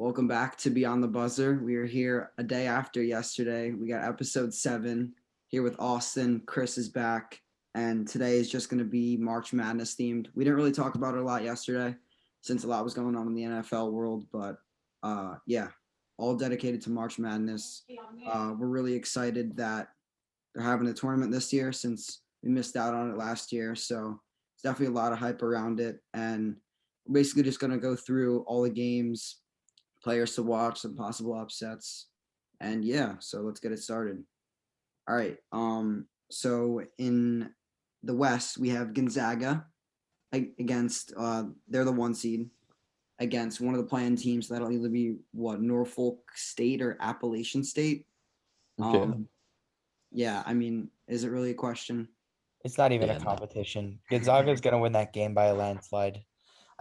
Welcome back to Beyond the Buzzer. We are here a day after yesterday. We got episode 7 here with Austin. Chris is back, and today is just going to be March Madness themed. We didn't really talk about it a lot yesterday since a lot was going on in the NFL world, but yeah, all dedicated to March Madness. We're really excited that they're having a tournament this year since we missed out on it last year. So it's definitely a lot of hype around it, and we're basically just going to go through all the games, players to watch, some possible upsets. And yeah, so let's get it started. All right. So in the West, we have Gonzaga against they're the 1 seed against one of the playing teams. That'll either be Norfolk State or Appalachian State. Okay. Yeah, I mean, is it really a question? It's not even a Yeah, no. competition. Gonzaga is going to win that game by a landslide.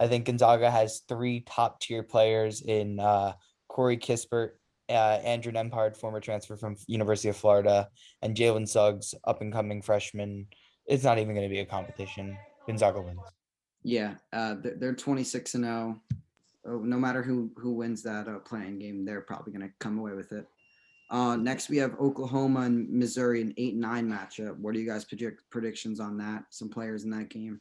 I think Gonzaga has three top tier players in Corey Kispert, Andrew Nembhard, former transfer from University of Florida, and Jalen Suggs, up and coming freshman. It's not even going to be a competition. Gonzaga wins. Yeah, they're 26-0. No matter who wins that playing game, they're probably going to come away with it. Next, we have Oklahoma and Missouri, an 8-9 matchup. What are you guys predictions on that? Some players in that game.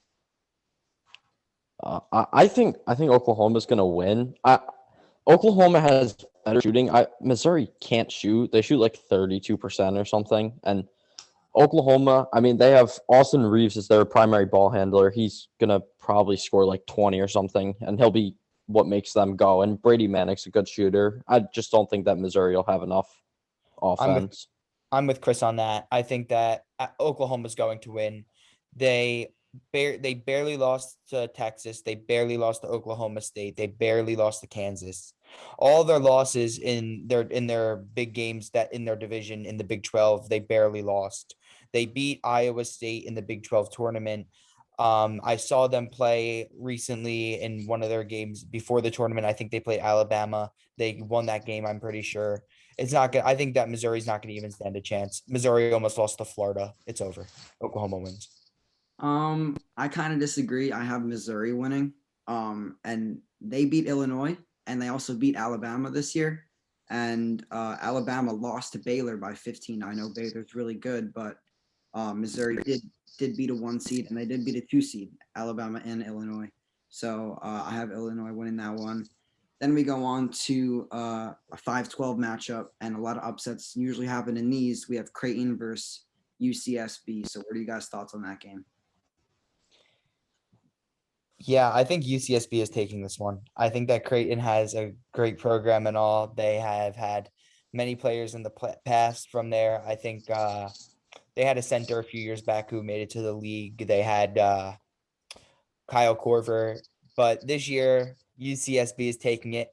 I think Oklahoma's gonna win. Oklahoma has better shooting. Missouri can't shoot. They shoot like 32% or something. And Oklahoma, I mean, they have Austin Reeves as their primary ball handler. He's gonna probably score like 20 or something, and he'll be what makes them go. And Brady Manek's a good shooter. I just don't think that Missouri will have enough offense. I'm with Chris on that. I think that Oklahoma's going to win. They barely lost to Texas. They barely lost to Oklahoma State. They barely lost to Kansas. All their losses in their big games that in their division in the Big 12, they barely lost. They beat Iowa State in the Big 12 tournament. I saw them play recently in one of their games before the tournament. I think they played Alabama. They won that game, I'm pretty sure. It's not good. I think that Missouri's not going to even stand a chance. Missouri almost lost to Florida. It's over. Oklahoma wins. I kind of disagree. I have Missouri winning. And they beat Illinois, and they also beat Alabama this year. And Alabama lost to Baylor by 15. I know Baylor's really good, but Missouri did beat a 1 seed, and they did beat a 2 seed, Alabama and Illinois. So I have Illinois winning that one. Then we go on to a 5-12 matchup, and a lot of upsets usually happen in these. We have Creighton versus UCSB. So what are you guys' thoughts on that game? Yeah, I think UCSB is taking this one. I think that Creighton has a great program and all. They have had many players in the past from there. I think they had a center a few years back who made it to the league. They had Kyle Korver, but this year UCSB is taking it.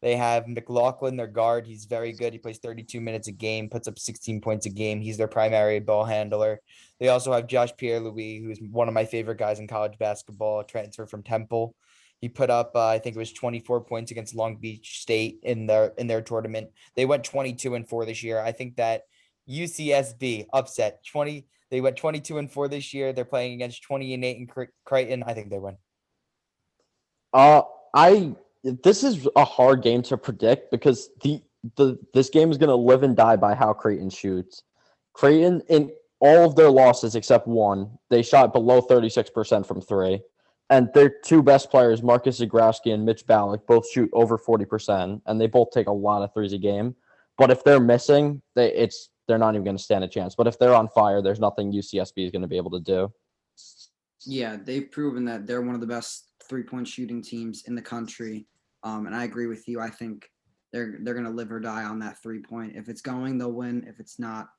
They have McLaughlin, their guard. He's very good. He plays 32 minutes a game, puts up 16 points a game. He's their primary ball handler. They also have Josh Pierre-Louis, who's one of my favorite guys in college basketball, transfer from Temple. He put up, I think it was 24 points against Long Beach State in their tournament. They went 22-4 this year. I think that UCSB upset 20. They went 22-4 this year. They're playing against 20-8 in Creighton. I think they win. I This is a hard game to predict because this game is going to live and die by how Creighton shoots. Creighton, in all of their losses except one, they shot below 36% from three. And their two best players, Marcus Zagrowski and Mitch Ballack, both shoot over 40%, and they both take a lot of threes a game. But if they're missing, they're not even going to stand a chance. But if they're on fire, there's nothing UCSB is going to be able to do. Yeah, they've proven that they're one of the best 3-point shooting teams in the country. And I agree with you. I think they're going to live or die on that 3-point. If it's going, they'll win. If it's not,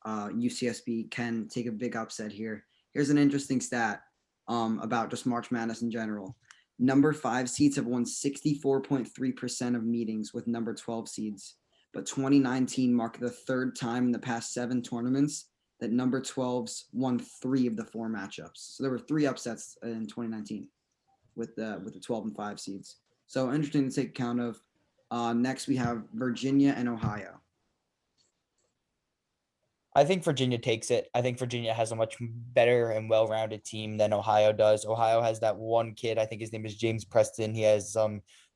UCSB can take a big upset here. Here's an interesting stat about just March Madness in general. Number 5 seeds have won 64.3% of meetings with number 12 seeds, but 2019 marked the third time in the past 7 tournaments that number 12s won 3 of the 4 matchups. So there were 3 upsets in 2019 with the 12 and 5 seeds. So interesting to take account of. Next, we have Virginia and Ohio. I think Virginia takes it. I think Virginia has a much better and well-rounded team than Ohio does. Ohio has that one kid. I think his name is James Preston. He has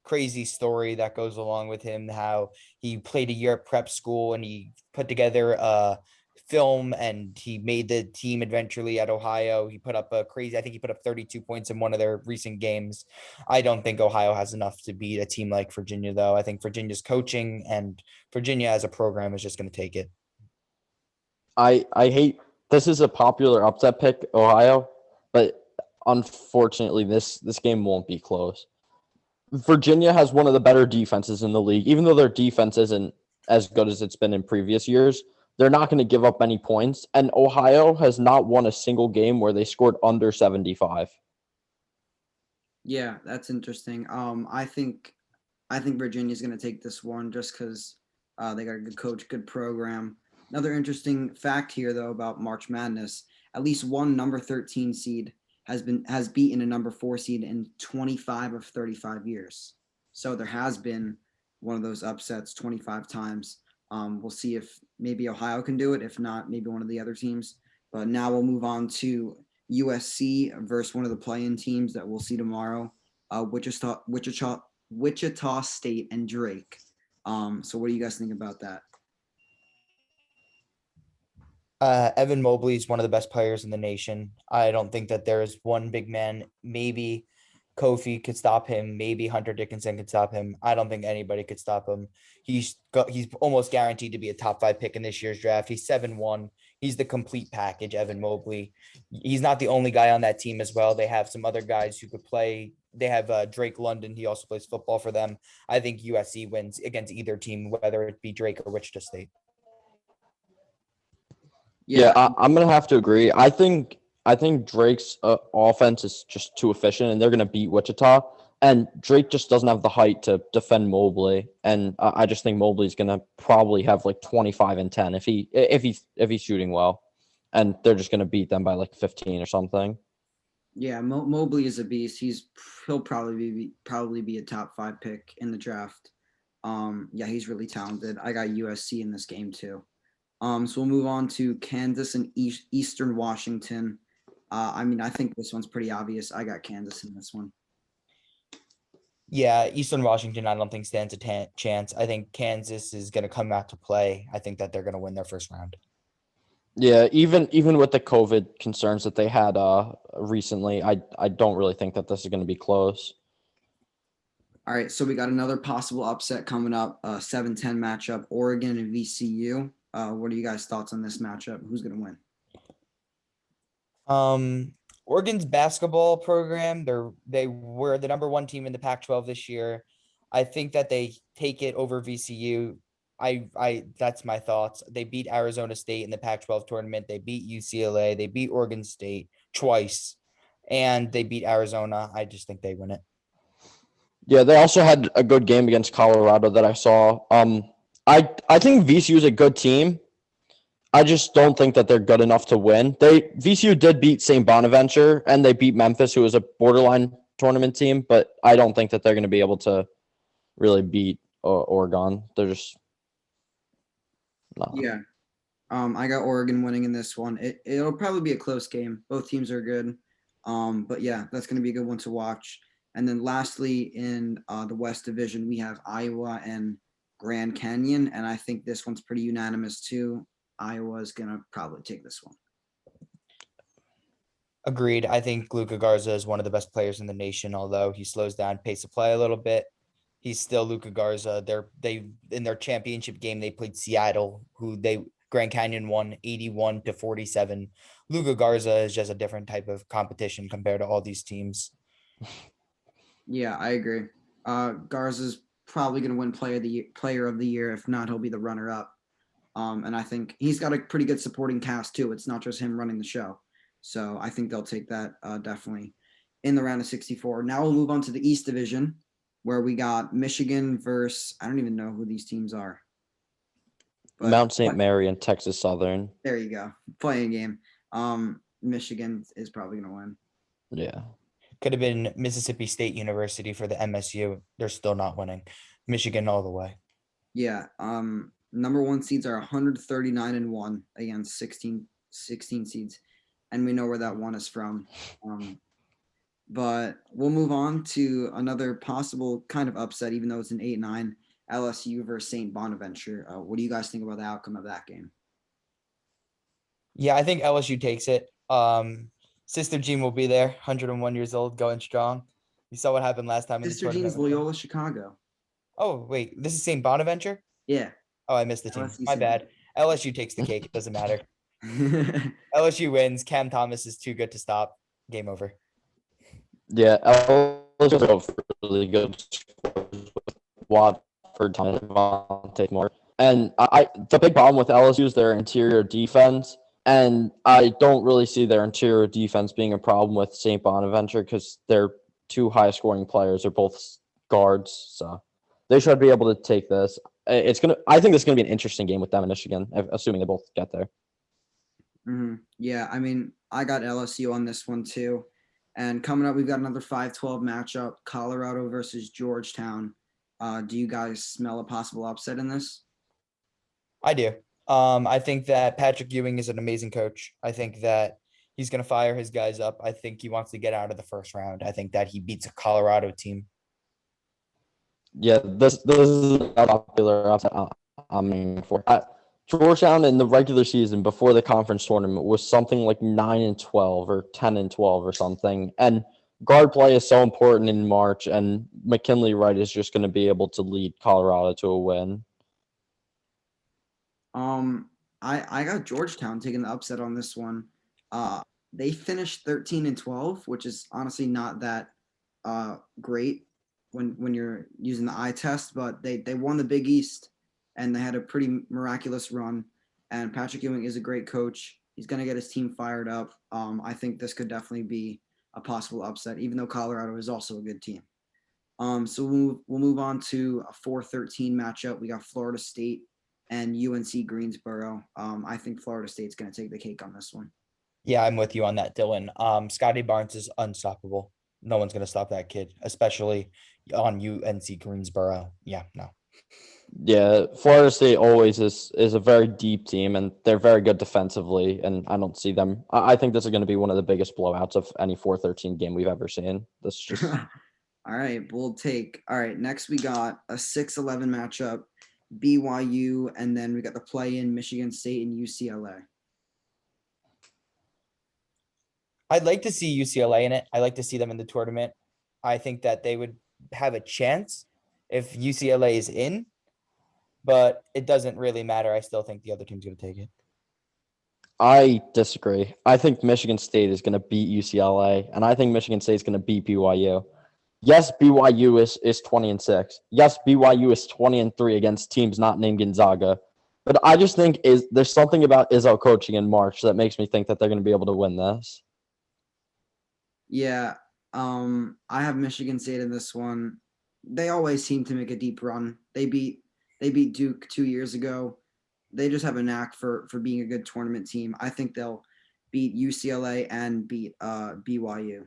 crazy story that goes along with him, how he played a year at prep school and he put together a film and he made the team eventually at Ohio. He put up a crazy, I think he put up 32 points in one of their recent games. I don't think Ohio has enough to beat a team like Virginia, though. I think Virginia's coaching and Virginia as a program is just going to take it. I hate this is a popular upset pick, Ohio, but unfortunately this game won't be close. Virginia has one of the better defenses in the league, even though their defense isn't as good as it's been in previous years. They're not going to give up any points, and Ohio has not won a single game where they scored under 75. Yeah, that's interesting. I think Virginia's going to take this one just because they got a good coach, good program. Another interesting fact here, though, about March Madness: at least one number 13 seed has beaten a number 4 seed in 25 of 35 years. So there has been one of those upsets 25 times. We'll see if maybe Ohio can do it. If not, maybe one of the other teams. But now we'll move on to USC versus one of the play-in teams that we'll see tomorrow. Wichita State and Drake. So what do you guys think about that? Evan Mobley is one of the best players in the nation. I don't think that there is one big man. Maybe Kofi could stop him. Maybe Hunter Dickinson could stop him. I don't think anybody could stop him. He's almost guaranteed to be a top 5 pick in this year's draft. He's 7'1". He's the complete package, Evan Mobley. He's not the only guy on that team as well. They have some other guys who could play. They have Drake London. He also plays football for them. I think USC wins against either team, whether it be Drake or Wichita State. Yeah, I'm gonna have to agree. I think Drake's offense is just too efficient, and they're gonna beat Wichita. And Drake just doesn't have the height to defend Mobley, and I just think Mobley's gonna probably have like 25 and 10 if he's shooting well, and they're just gonna beat them by like 15 or something. Yeah, Mobley is a beast. He'll probably be a top 5 pick in the draft. Yeah, he's really talented. I got USC in this game too. So we'll move on to Kansas and Eastern Washington. I think this one's pretty obvious. I got Kansas in this one. Yeah, Eastern Washington, I don't think stands a chance. I think Kansas is going to come out to play. I think that they're going to win their first round. Yeah, even with the COVID concerns that they had recently, I don't really think that this is gonna be close. All right, so we got another possible upset coming up, 7-10 matchup, Oregon and VCU. What are you guys' thoughts on this matchup? Who's going to win? Oregon's basketball program, they were the number 1 team in the Pac-12 this year. I think that they take it over VCU. I that's my thoughts. They beat Arizona State in the Pac-12 tournament. They beat UCLA. They beat Oregon State twice, and they beat Arizona. I just think they win it. Yeah, they also had a good game against Colorado that I saw. I think VCU is a good team. I just don't think that they're good enough to win. VCU did beat St. Bonaventure and they beat Memphis, who was a borderline tournament team, but I don't think that they're going to be able to really beat Oregon. They're just not. Yeah. I got Oregon winning in this one. It'll probably be a close game. Both teams are good. But yeah, that's going to be a good one to watch. And then lastly, in the West Division, we have Iowa and Grand Canyon, and I think this one's pretty unanimous too. Iowa's going to probably take this one. Agreed. I think Luka Garza is one of the best players in the nation, although he slows down pace of play a little bit. He's still Luka Garza. They in their championship game, they played Seattle, who Grand Canyon won 81-47. Luka Garza is just a different type of competition compared to all these teams. Yeah, I agree. Garza's probably going to win player of the year. If not, he'll be the runner up. And I think he's got a pretty good supporting cast too. It's not just him running the show. So I think they'll take that definitely in the round of 64. Now we'll move on to the East Division, where we got Michigan versus, I don't even know who these teams are. But Mount St. Mary and Texas Southern. There you go. Playing game. Michigan is probably going to win. Yeah. Could have been Mississippi State University for the MSU. They're still not winning. Michigan all the way. Yeah. Number 1 seeds are 139-1 against 16 seeds. And we know where that one is from. But we'll move on to another possible kind of upset, even though it's an 8-9 LSU versus St. Bonaventure. What do you guys think about the outcome of that game? Yeah, I think LSU takes it. Sister Jean will be there, 101 years old, going strong. You saw what happened last time in the Sister tournament Jean's with them. Loyola Chicago. Oh, wait, this is St. Bonaventure? Yeah, Oh, I missed the team. LSU My St. bad. LSU takes the cake. It doesn't matter. Bonaventure. LSU wins. Cam Thomas is too good to stop. Game over. Yeah, LSU have really good scores with Watford, Devontae Moore. And the big problem with LSU is their interior defense. And I don't really see their interior defense being a problem with St. Bonaventure because their two highest scoring players are both guards. So they should be able to take this. I think this is gonna be an interesting game with them and Michigan, assuming they both get there. Yeah, I mean, I got LSU on this one too. And coming up, we've got another 5-12 matchup, Colorado versus Georgetown. Do you guys smell a possible upset in this? I do. I think that Patrick Ewing is an amazing coach. I think that he's going to fire his guys up. I think he wants to get out of the first round. I think that he beats a Colorado team. Yeah, this is a popular upset I'm aiming for. Georgetown in the regular season before the conference tournament was something like 9-12 or 10-12 or something. And guard play is so important in March, and McKinley Wright is just going to be able to lead Colorado to a win. I got Georgetown taking the upset on this one. They finished 13-12, which is honestly not that great when you're using the eye test, but they won the Big East and they had a pretty miraculous run. And Patrick Ewing is a great coach. He's going to get his team fired up. I think this could definitely be a possible upset, even though Colorado is also a good team. So we'll move on to a 4-13 matchup. We got Florida State and UNC Greensboro. I think Florida State's going to take the cake on this one. Yeah, I'm with you on that, Dylan. Scotty Barnes is unstoppable. No one's going to stop that kid, especially on UNC Greensboro. Yeah, no. Yeah, Florida State always is a very deep team, and they're very good defensively. And I don't see them. I think this is going to be one of the biggest blowouts of any 4-13 game we've ever seen. This just All right, bold take. All right, next we got a 6-11 matchup, BYU, and then we got the play-in Michigan State and UCLA. I'd like to see UCLA in it. I like to see them in the tournament. I think that they would have a chance if UCLA is in, but it doesn't really matter. I still think the other team's going to take it. I disagree. I think Michigan State is going to beat UCLA, and I think Michigan State is going to beat BYU. Yes, BYU is 20-6. Yes, BYU is 20-3 against teams not named Gonzaga. But I just think there's something about Izzo coaching in March that makes me think that they're going to be able to win this. Yeah, I have Michigan State in this one. They always seem to make a deep run. They beat Duke 2 years ago. They just have a knack for being a good tournament team. I think they'll beat UCLA and beat BYU.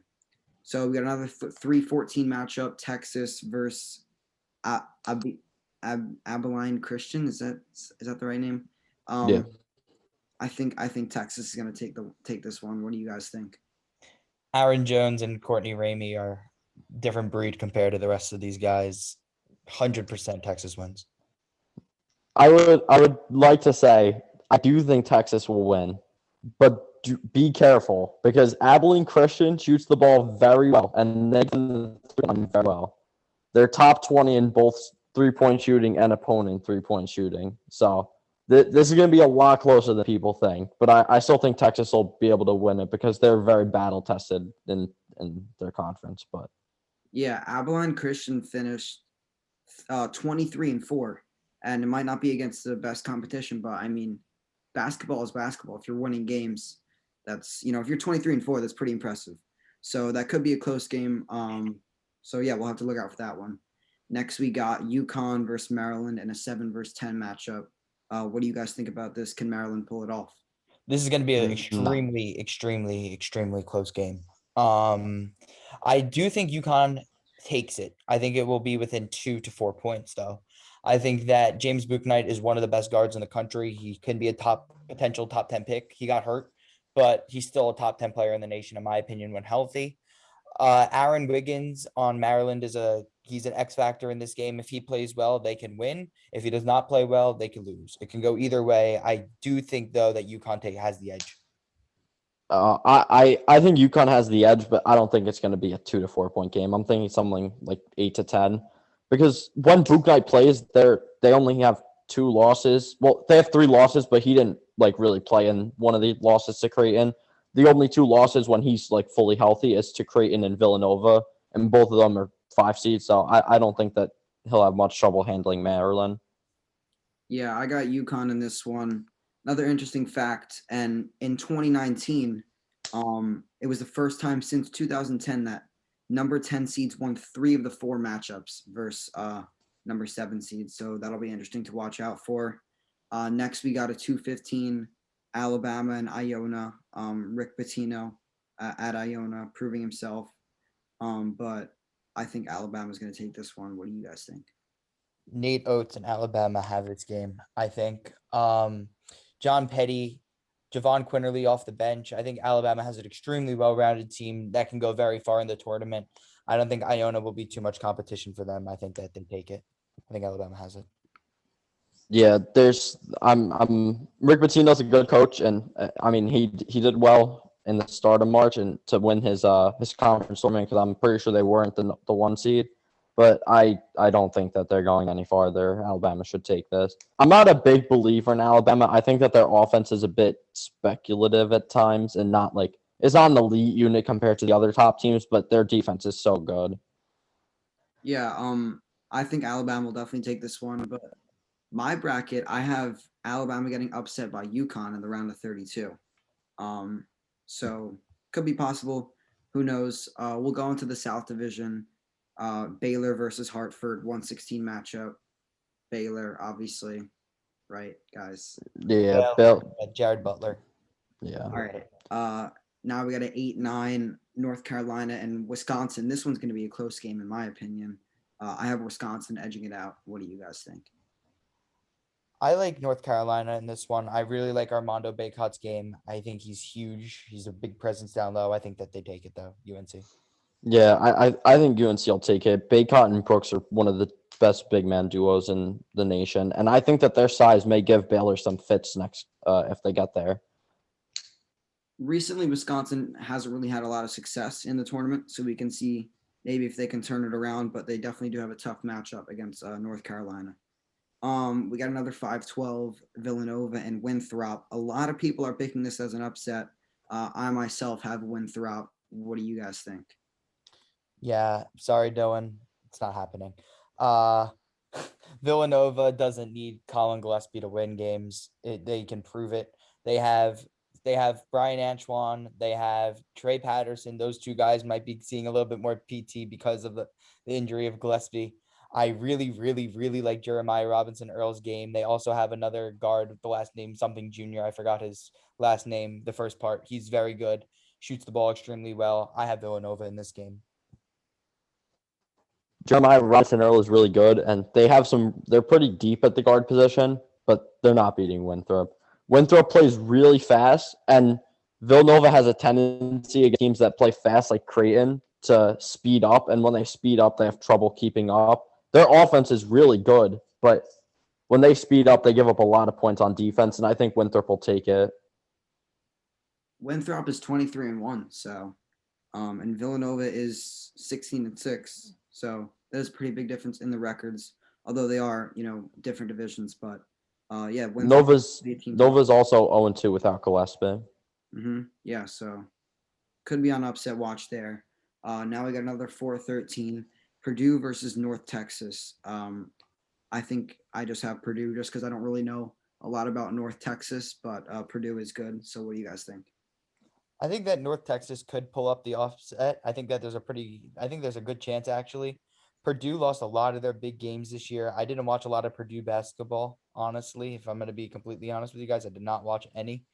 So we got another 3-14 matchup: Texas versus Abilene Christian. Is that the right name? Yeah. I think Texas is going to take this one. What do you guys think? Aaron Jones and Courtney Ramey are different breed compared to the rest of these guys. 100% Texas wins. I would like to say I do think Texas will win, but be careful because Abilene Christian shoots the ball very well, and they can very well. They're top 20 in both 3-point shooting and opponent 3-point shooting. So this is going to be a lot closer than people think. But I still think Texas will be able to win it because they're very battle tested in their conference. But yeah, Abilene Christian finished 23-4, and it might not be against the best competition, but I mean, basketball is basketball. If you're winning games, that's, if you're 23-4, that's pretty impressive. So that could be a close game. So yeah, we'll have to look out for that one. Next, we got UConn versus Maryland in a 7 versus 10 matchup. What do you guys think about this? Can Maryland pull it off? This is going to be an extremely, extremely, extremely close game. I do think UConn takes it. I think it will be within 2 to 4 points, though. I think that James Bouknight is one of the best guards in the country. He can be a potential top 10 pick. He got hurt, but he's still a top 10 player in the nation, in my opinion, when healthy. Aaron Wiggins on Maryland he's an X factor in this game. If he plays well, they can win. If he does not play well, they can lose. It can go either way. I do think though that has the edge. I think UConn has the edge, but I don't think it's going to be a 2 to 4 point game. I'm thinking something like 8 to 10, because when Bouknight plays, they only have 2 losses. Well, they have 3 losses, but he didn't like really play in one of the losses to Creighton. The only 2 losses when he's like fully healthy is to Creighton and Villanova, and both of them are 5 seeds. So I don't think that he'll have much trouble handling Maryland. Yeah, I got UConn in this one. Another interesting fact, and in 2019, it was the first time since 2010 that number 10 seeds won 3 of the 4 matchups versus number 7 seeds. So that'll be interesting to watch out for. Next, we got a 2:15 Alabama and Iona. Rick Pitino at Iona proving himself. But I think Alabama's going to take this one. What do you guys think? Nate Oates and Alabama have this game, I think. John Petty, Javon Quinterly off the bench. I think Alabama has an extremely well-rounded team that can go very far in the tournament. I don't think Iona will be too much competition for them. I think that they take it. I think Alabama has it. Yeah, I'm Rick Pitino's a good coach, and I mean he did well in the start of March and to win his conference tournament, because I'm pretty sure they weren't the 1 seed. But I don't think that they're going any farther. Alabama should take this. I'm not a big believer in Alabama. I think that their offense is a bit speculative at times, and not like it's not an elite unit compared to the other top teams, but their defense is so good. Yeah, I think Alabama will definitely take this one, but my bracket, I have Alabama getting upset by UConn in the round of 32. So could be possible. Who knows? We'll go into the South Division. Baylor versus Hartford 116 matchup. Baylor, obviously, right, guys? Yeah, Jared Butler. Yeah. All right. Now we got an 8-9 North Carolina and Wisconsin. This one's going to be a close game, in my opinion. I have Wisconsin edging it out. What do you guys think? I like North Carolina in this one. I really like Armando Bacot's game. I think he's huge. He's a big presence down low. I think that they take it though. UNC. Yeah, I think UNC will take it. Bacot and Brooks are one of the best big man duos in the nation, and I think that their size may give Baylor some fits next if they get there. Recently, Wisconsin hasn't really had a lot of success in the tournament, so we can see maybe if they can turn it around, but they definitely do have a tough matchup against North Carolina. We got another 5-12 Villanova and Winthrop. A lot of people are picking this as an upset. I myself have Winthrop. What do you guys think? Yeah, sorry, Dylan. It's not happening. Villanova doesn't need Colin Gillespie to win games. They can prove it. They have Brian Antoine. They have Trey Patterson. Those 2 guys might be seeing a little bit more PT because of the injury of Gillespie. I really, really, really like Jeremiah Robinson Earl's game. They also have another guard with the last name something Jr. I forgot his last name, the first part. He's very good. Shoots the ball extremely well. I have Villanova in this game. Jeremiah Robinson Earl is really good, and they're pretty deep at the guard position, but they're not beating Winthrop. Winthrop plays really fast, and Villanova has a tendency against teams that play fast like Creighton to speed up, and when they speed up, they have trouble keeping up. Their offense is really good, but when they speed up, they give up a lot of points on defense, and I think Winthrop will take it. Winthrop is 23-1, so and Villanova is 16-6. So there's a pretty big difference in the records, although they are, different divisions. But yeah, Nova's also 0-2 without Gillespie. Yeah, so could be on upset watch there. Now we got another 4-13 Purdue versus North Texas. I think I just have Purdue just because I don't really know a lot about North Texas, but Purdue is good. So what do you guys think? I think that North Texas could pull up the offset. I think there's a good chance actually. Purdue lost a lot of their big games this year. I didn't watch a lot of Purdue basketball, honestly. If I'm going to be completely honest with you guys, I did not watch any.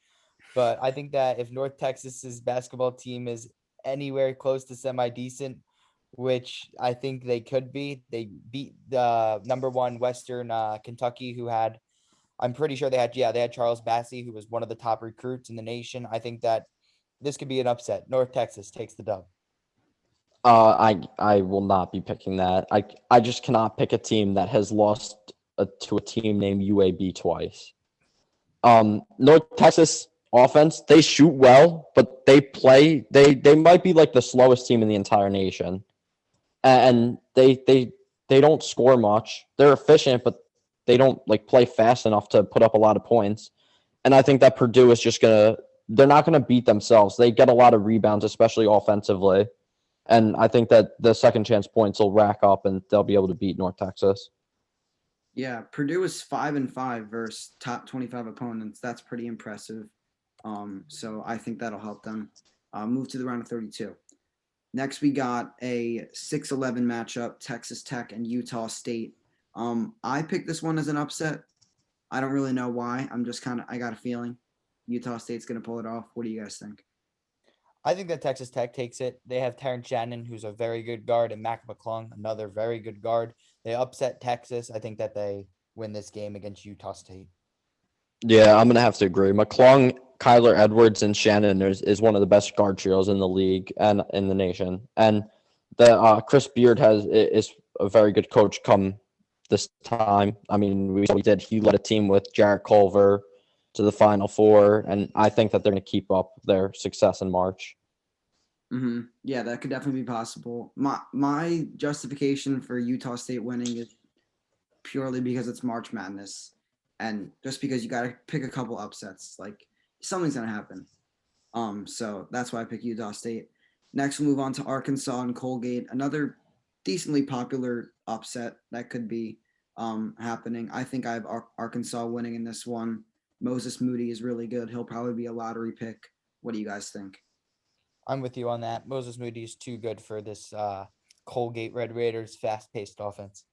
But I think that if North Texas's basketball team is anywhere close to semi-decent, which I think they could be, they beat the number 1 Western Kentucky, I'm pretty sure they had Charles Bassey, who was one of the top recruits in the nation. I think that this could be an upset. North Texas takes the dub. I will not be picking that. I just cannot pick a team that has lost to a team named UAB twice. North Texas offense, they shoot well, but they might be like the slowest team in the entire nation, and they don't score much. They're efficient, but they don't like play fast enough to put up a lot of points. And I think that Purdue is just they're not gonna beat themselves. They get a lot of rebounds, especially offensively. And I think that the second chance points will rack up and they'll be able to beat North Texas. Yeah, Purdue is 5-5 versus top 25 opponents. That's pretty impressive. So I think that'll help them move to the round of 32. Next, we got a 6-11 matchup: Texas Tech and Utah State. I picked this one as an upset. I don't really know why. I got a feeling Utah State's gonna pull it off. What do you guys think? I think that Texas Tech takes it. They have Terrence Shannon, who's a very good guard, and Mac McClung, another very good guard. They upset Texas. I think that they win this game against Utah State. Yeah, I'm gonna have to agree. McClung, Kyler Edwards, and Shannon is one of the best guard trios in the league and in the nation. And the Chris Beard is a very good coach come this time. I mean, we did. He led a team with Jarrett Culver to the Final Four, and I think that they're going to keep up their success in March. Yeah, that could definitely be possible. My justification for Utah State winning is purely because it's March Madness, and just because you got to pick a couple upsets. Like something's gonna happen. So that's why I pick Utah State. Next, we'll move on to Arkansas and Colgate, another decently popular upset that could be happening. I think I have Arkansas winning in this one. Moses Moody is really good. He'll probably be a lottery pick. What do you guys think? I'm with you on that. Moses Moody is too good for this Colgate Red Raiders fast-paced offense.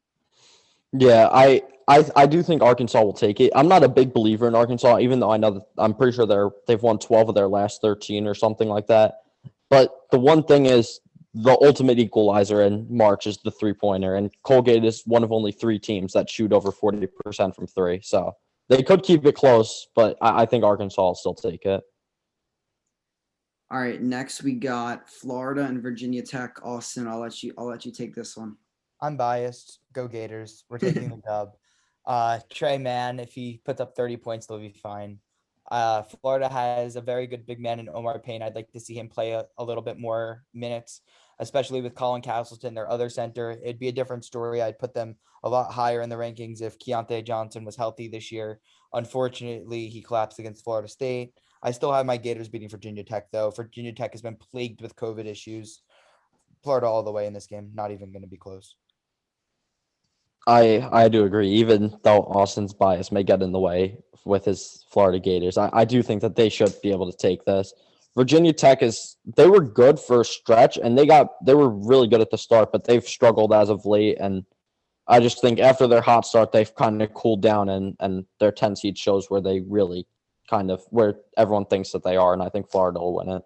Yeah, I do think Arkansas will take it. I'm not a big believer in Arkansas, even though I'm pretty sure they've won 12 of their last 13 or something like that. But the one thing is the ultimate equalizer in March is the three-pointer, and Colgate is one of only 3 teams that shoot over 40% from three. So they could keep it close, but I think Arkansas will still take it. All right, next we got Florida and Virginia Tech. Austin, I'll let you take this one. I'm biased. Go Gators. We're taking the dub. Trey Mann, if he puts up 30 points, they'll be fine. Florida has a very good big man in Omar Payne. I'd like to see him play a little bit more minutes, especially with Colin Castleton, their other center. It'd be a different story. I'd put them a lot higher in the rankings if Keontae Johnson was healthy this year. Unfortunately, he collapsed against Florida State. I still have my Gators beating Virginia Tech, though. Virginia Tech has been plagued with COVID issues. Florida all the way in this game, not even going to be close. I do agree, even though Austin's bias may get in the way with his Florida Gators. I do think that they should be able to take this. Virginia Tech they were good for a stretch and they were really good at the start, but they've struggled as of late. And I just think after their hot start, they've kind of cooled down and their 10 seed shows where they really where everyone thinks that they are. And I think Florida will win it.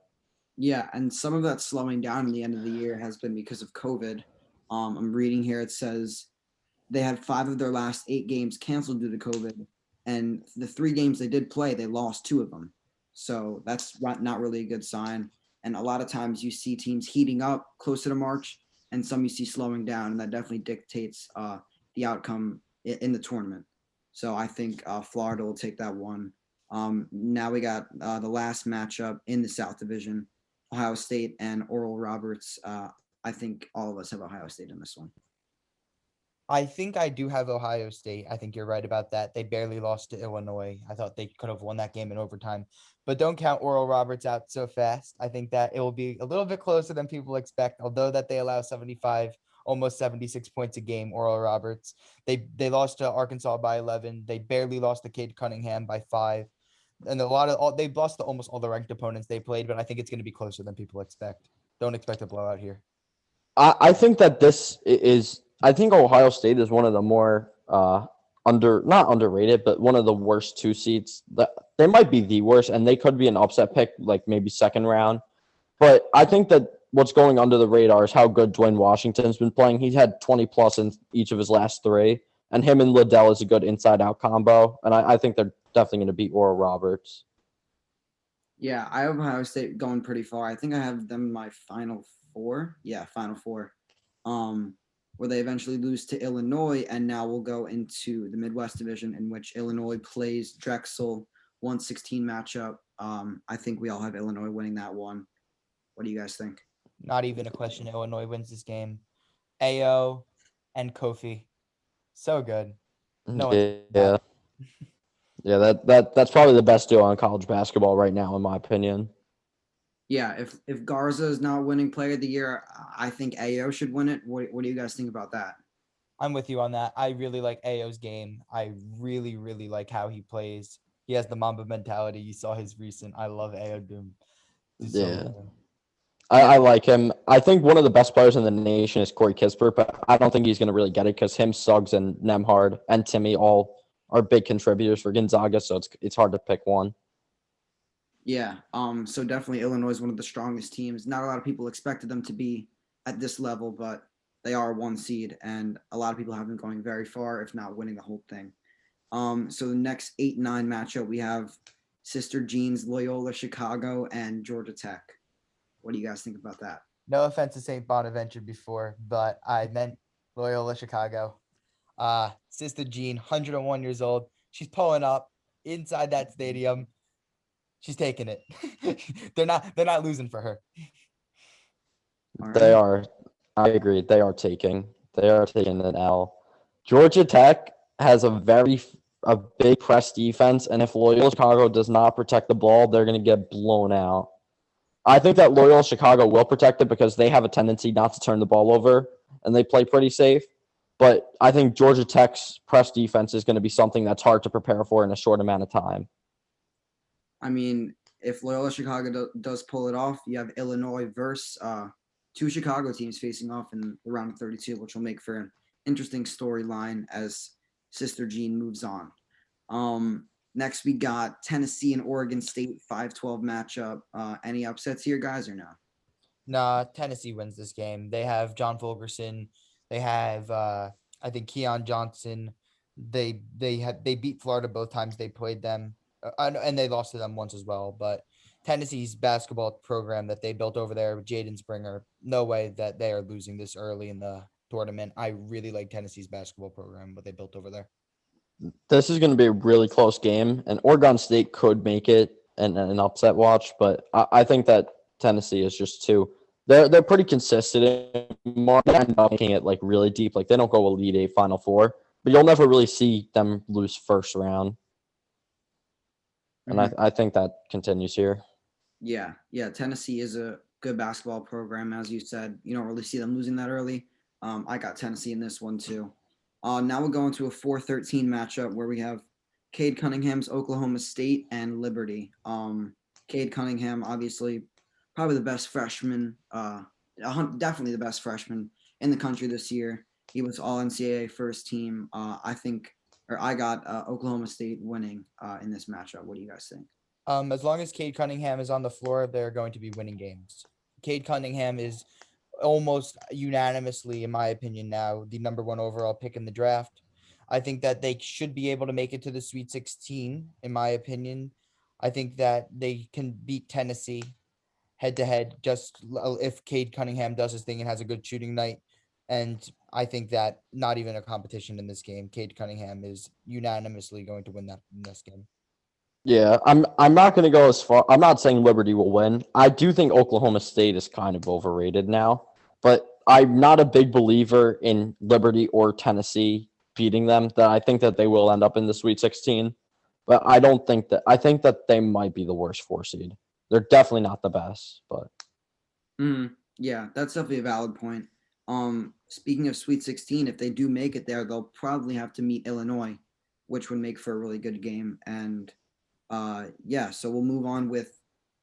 Yeah, and some of that slowing down in the end of the year has been because of COVID. I'm reading here, it says they had 5 of their last 8 games canceled due to COVID, and the 3 games they did play, they lost 2 of them. So that's not really a good sign. And a lot of times you see teams heating up closer to March, and some you see slowing down, and that definitely dictates the outcome in the tournament. So I think Florida will take that one. Now we got the last matchup in the South Division, Ohio State and Oral Roberts. I think all of us have Ohio State in this one. I think I do have Ohio State. I think you're right about that. They barely lost to Illinois. I thought they could have won that game in overtime. But don't count Oral Roberts out so fast. I think that it will be a little bit closer than people expect, although that they allow 75, almost 76 points a game, Oral Roberts. They lost to Arkansas by 11. They barely lost to Cade Cunningham by 5. And they've lost to almost all the ranked opponents they played, but I think it's going to be closer than people expect. Don't expect a blowout here. I think that I think Ohio State is one of the more not underrated, but one of the worst 2 seeds. They might be the worst, and they could be an upset pick, like maybe second round. But I think that what's going under the radar is how good Dwayne Washington's been playing. He's had 20 plus in each of his last 3, and him and Liddell is a good inside-out combo. And I think they're definitely going to beat Oral Roberts. Yeah, I have Ohio State going pretty far. I think I have them in my final Four. Yeah, Final Four. Where they eventually lose to Illinois, and now we'll go into the Midwest Division, in which Illinois plays Drexel 116 matchup. I think we all have Illinois winning that one. What do you guys think? Not even a question. Illinois wins this game. Ao and Kofi, so good. No one's Yeah, that. yeah. That's probably the best duo in college basketball right now, in my opinion. Yeah, if Garza is not winning Player of the Year, I think Ao should win it. What do you guys think about that? I'm with you on that. I really like Ao's game. I really, really like how he plays. He has the Mamba mentality. You saw his recent. I love Ao do so Yeah. good. I like him. I think one of the best players in the nation is Corey Kispert, but I don't think he's going to really get it because him, Suggs, and Nemhard and Timmy all are big contributors for Gonzaga, so it's hard to pick one. Yeah. So definitely Illinois is one of the strongest teams. Not a lot of people expected them to be at this level, but they are one seed, and a lot of people have them going very far, if not winning the whole thing. So the next 8-9 matchup, we have Sister Jean's Loyola Chicago and Georgia Tech. What do you guys think about that? No offense to St. Bonaventure before, but I meant Loyola Chicago. Sister Jean, 101 years old. She's pulling up inside that stadium. She's taking it. They're not losing for her. All They right. are. I agree. They are taking an L. Georgia Tech has a big press defense, and if Loyola Chicago does not protect the ball, they're going to get blown out. I think that Loyola Chicago will protect it because they have a tendency not to turn the ball over, and they play pretty safe. But I think Georgia Tech's press defense is going to be something that's hard to prepare for in a short amount of time. I mean, if Loyola Chicago does pull it off, you have Illinois versus two Chicago teams facing off in the round of 32, which will make for an interesting storyline as Sister Jean moves on. Next, we got Tennessee and Oregon State 5-12 matchup. Any upsets here, guys, or no? Nah, Tennessee wins this game. They have John Fulgerson. They have I think Keon Johnson. They beat Florida both times they played them, and they lost to them once as well. But Tennessee's basketball program that they built over there with Jaden Springer, no way that they are losing this early in the tournament. I really like Tennessee's basketball program, what they built over there. This is going to be a really close game, and Oregon State could make it an upset watch, but I think that Tennessee is just too. They're pretty consistent. More they end up making it like really deep. Like they don't go Elite Eight, Final Four, but you'll never really see them lose first round. And I think that continues here. Yeah. Tennessee is a good basketball program, as you said. You don't really see them losing that early. I got Tennessee in this one too. Now we're going to a 4-13 matchup where we have Cade Cunningham's Oklahoma State and Liberty. Cade Cunningham, obviously, probably the best freshman, definitely the best freshman in the country this year. He was all NCAA first team. I got Oklahoma State winning in this matchup. What do you guys think? As long as Cade Cunningham is on the floor, they're going to be winning games. Cade Cunningham is almost unanimously, in my opinion, now the number 1 overall pick in the draft. I think that they should be able to make it to the Sweet 16, in my opinion. I think that they can beat Tennessee head to head just if Cade Cunningham does his thing and has a good shooting night. And I think that not even a competition in this game. Cade Cunningham is unanimously going to win that in this game. Yeah, I'm not going to go as far. I'm not saying Liberty will win. I do think Oklahoma State is kind of overrated now, but I'm not a big believer in Liberty or Tennessee beating them. That I think that they will end up in the Sweet 16, but I don't think that. I think that they might be the worst 4 seed. They're definitely not the best, but Yeah, that's definitely a valid point. Speaking of Sweet 16, if they do make it there, they'll probably have to meet Illinois, which would make for a really good game. And so we'll move on with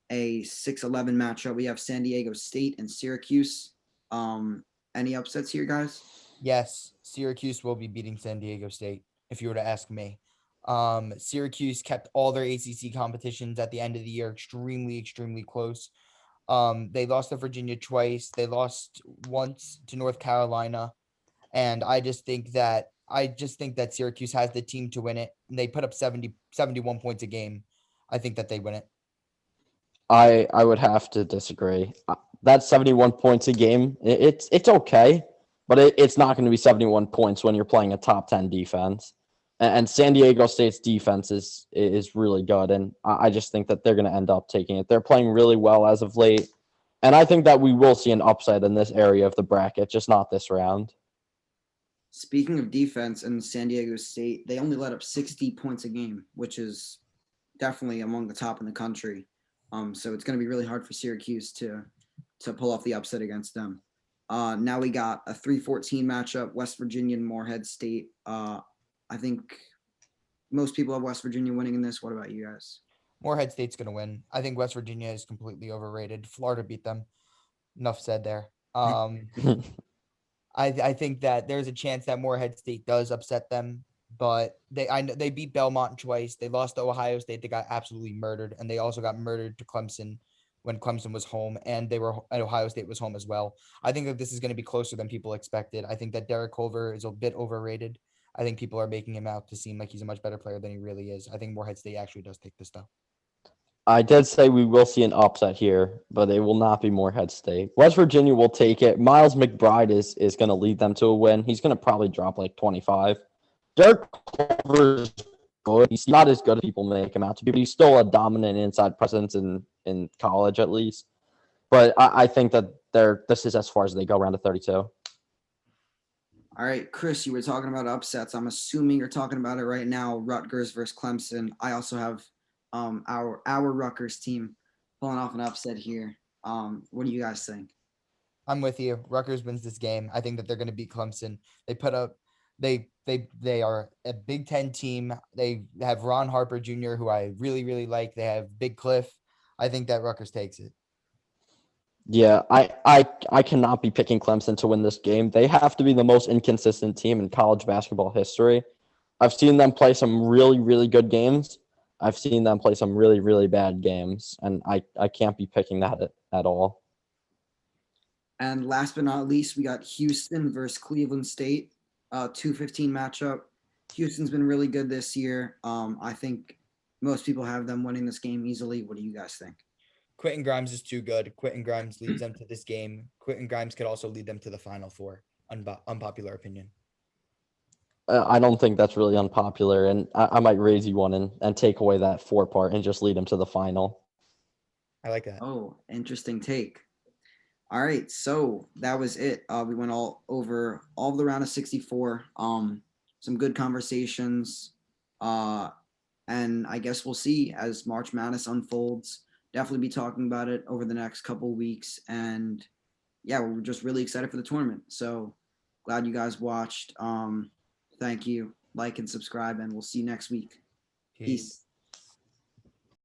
a 6-11 matchup. We have San Diego State and Syracuse. Any upsets here, guys? Yes, Syracuse will be beating San Diego State, if you were to ask me. Syracuse kept all their ACC competitions at the end of the year extremely, extremely close. They lost to Virginia twice. They lost once to North Carolina. And I just think that Syracuse has the team to win it. And they put up 71 points a game. I think that they win it. I would have to disagree. That's 71 points a game. It's okay, but it's not going to be 71 points when you're playing a top 10 defense. And San Diego State's defense is really good, and I just think that they're going to end up taking it. They're playing really well as of late, and I think that we will see an upside in this area of the bracket, just not this round. Speaking of defense and San Diego State, they only let up 60 points a game, which is definitely among the top in the country. So it's going to be really hard for Syracuse to pull off the upset against them. Now we got a 3-14 matchup, West Virginia and Morehead State. I think most people have West Virginia winning in this. What about you guys? Morehead State's going to win. I think West Virginia is completely overrated. Florida beat them. Enough said there. I think that there's a chance that Morehead State does upset them, but they beat Belmont twice. They lost to Ohio State. They got absolutely murdered, and they also got murdered to Clemson when Clemson was home, and Ohio State was home as well. I think that this is going to be closer than people expected. I think that Derek Culver is a bit overrated. I think people are making him out to seem like he's a much better player than he really is. I think Morehead State actually does take this though. I did say we will see an upset here, but it will not be Morehead State. West Virginia will take it. Miles McBride is going to lead them to a win. He's going to probably drop like 25. Derek Culver is good. He's not as good as people make him out to be, but he's still a dominant inside presence in college at least. But I think that this is as far as they go, round of 32. All right, Chris, you were talking about upsets. I'm assuming you're talking about it right now. Rutgers versus Clemson. I also have our Rutgers team pulling off an upset here. What do you guys think? I'm with you. Rutgers wins this game. I think that they're going to beat Clemson. They are a Big Ten team. They have Ron Harper Jr., who I really, really like. They have Big Cliff. I think that Rutgers takes it. Yeah, I cannot be picking Clemson to win this game. They have to be the most inconsistent team in college basketball history. I've seen them play some really, really good games. I've seen them play some really, really bad games, and I can't be picking that at all. And last but not least, we got Houston versus Cleveland State, 2-15 matchup. Houston's been really good this year. I think most people have them winning this game easily. What do you guys think? Quentin Grimes is too good. Quentin Grimes leads them to this game. Quentin Grimes could also lead them to the Final Four. Unpopular opinion. I don't think that's really unpopular, and I might raise you one and take away that 4 part and just lead them to the final. I like that. Oh, interesting take. All right, so that was it. We went all over all of the round of 64. Some good conversations, and I guess we'll see as March Madness unfolds. Definitely be talking about it over the next couple of weeks, and yeah, we're just really excited for the tournament. So glad you guys watched. Thank you. Like and subscribe, and we'll see you next week. Peace.